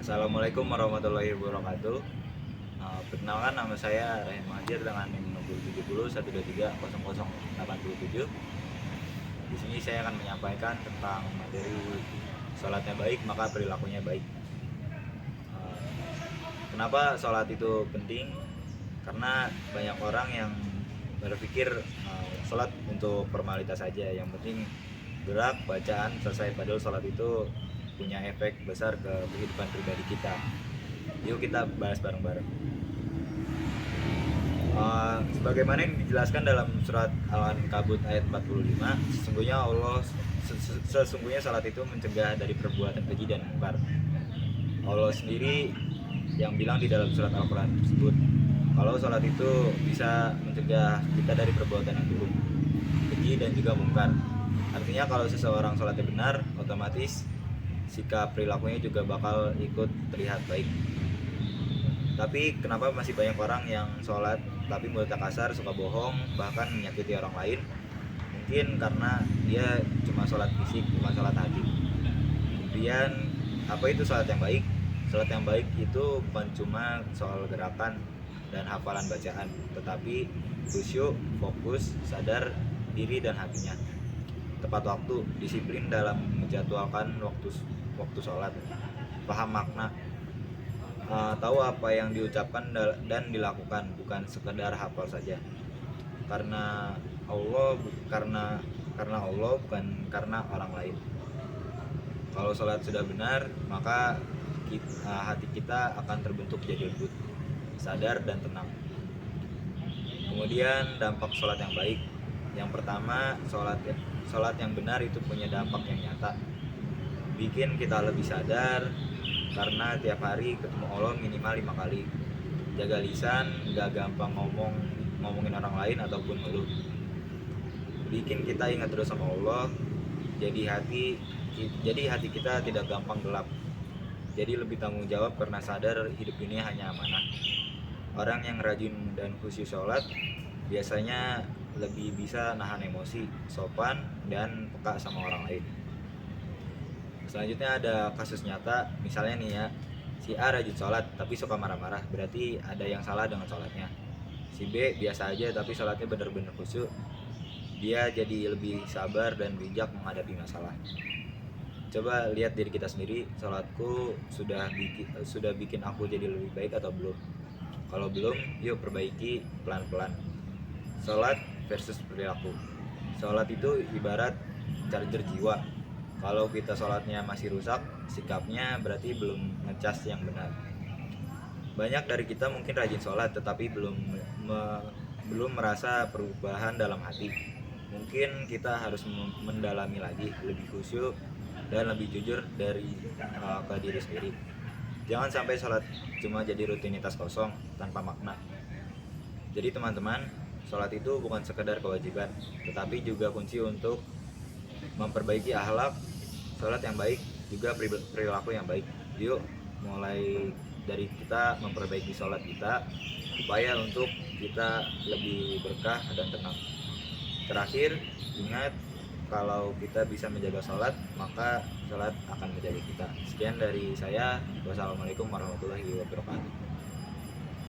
Assalamualaikum warahmatullahi wabarakatuh. Perkenalkan, nama saya Rahim Mahjir dengan NIM 607012308007. Di sini saya akan menyampaikan tentang materi sholatnya baik maka perilakunya baik. Uh, Kenapa sholat itu penting? Karena banyak orang yang berpikir sholat untuk formalitas saja, yang penting gerak, bacaan, selesai. Padahal sholat itu punya efek besar ke kehidupan pribadi kita. Yuk kita bahas bareng-bareng. Sebagaimana yang dijelaskan dalam surat Al-Ankabut ayat 45, sesungguhnya salat itu mencegah dari perbuatan keji dan mungkar. Allah sendiri yang bilang di dalam surat Al-Quran tersebut, kalau salat itu bisa mencegah kita dari perbuatan yang buruk, keji dan juga mungkar. Artinya kalau seseorang salatnya benar, otomatis sikap perilakunya juga bakal ikut terlihat baik. Tapi kenapa masih banyak orang yang sholat tapi mulutnya kasar, suka bohong, bahkan menyakiti orang lain? Mungkin karena dia cuma sholat fisik, bukan sholat hati. Kemudian, apa itu sholat yang baik? Sholat yang baik itu bukan cuma soal gerakan dan hafalan bacaan, tetapi khusyuk, fokus, sadar diri dan hatinya. Tepat waktu, disiplin dalam menjadwalkan waktu sholat, paham makna, tahu apa yang diucapkan dan dilakukan, bukan sekedar hafal saja. Karena Allah, karena Allah, bukan karena orang lain. Kalau sholat sudah benar, maka hati kita akan terbentuk jadi lembut, sadar dan tenang. Kemudian dampak sholat yang baik. Yang pertama, sholat yang benar itu punya dampak yang nyata. Bikin kita lebih sadar, karena tiap hari ketemu Allah minimal 5 kali. Jaga lisan, gak gampang ngomongin orang lain ataupun ngeluh. Bikin kita ingat terus sama Allah. Jadi hati kita tidak gampang gelap. Jadi lebih tanggung jawab karena sadar hidup ini hanya amanah. Orang yang rajin dan khusyuk sholat biasanya lebih bisa nahan emosi, sopan, dan peka sama orang lain. Selanjutnya ada kasus nyata, misalnya nih ya, si A rajin sholat tapi suka marah-marah, berarti ada yang salah dengan sholatnya. Si B biasa aja tapi sholatnya benar-benar khusyuk, dia jadi lebih sabar dan bijak menghadapi masalah. Coba lihat diri kita sendiri, sholatku sudah bikin aku jadi lebih baik atau belum? Kalau belum, yuk perbaiki pelan-pelan. Sholat versus perilaku. Sholat itu ibarat charger jiwa. Kalau kita sholatnya masih rusak, sikapnya berarti belum ngecas yang benar. Banyak dari kita mungkin rajin sholat tetapi belum merasa perubahan dalam hati. Mungkin kita harus mendalami lagi, lebih khusyuk dan lebih jujur ke diri sendiri. Jangan sampai sholat cuma jadi rutinitas kosong tanpa makna. Jadi teman-teman, sholat itu bukan sekedar kewajiban, tetapi juga kunci untuk memperbaiki akhlak. Sholat yang baik juga perilaku yang baik. Yuk mulai dari kita memperbaiki sholat kita, upaya untuk kita lebih berkah dan tenang. Terakhir, ingat, kalau kita bisa menjaga sholat, maka sholat akan menjaga kita. Sekian dari saya. Wassalamualaikum warahmatullahi wabarakatuh.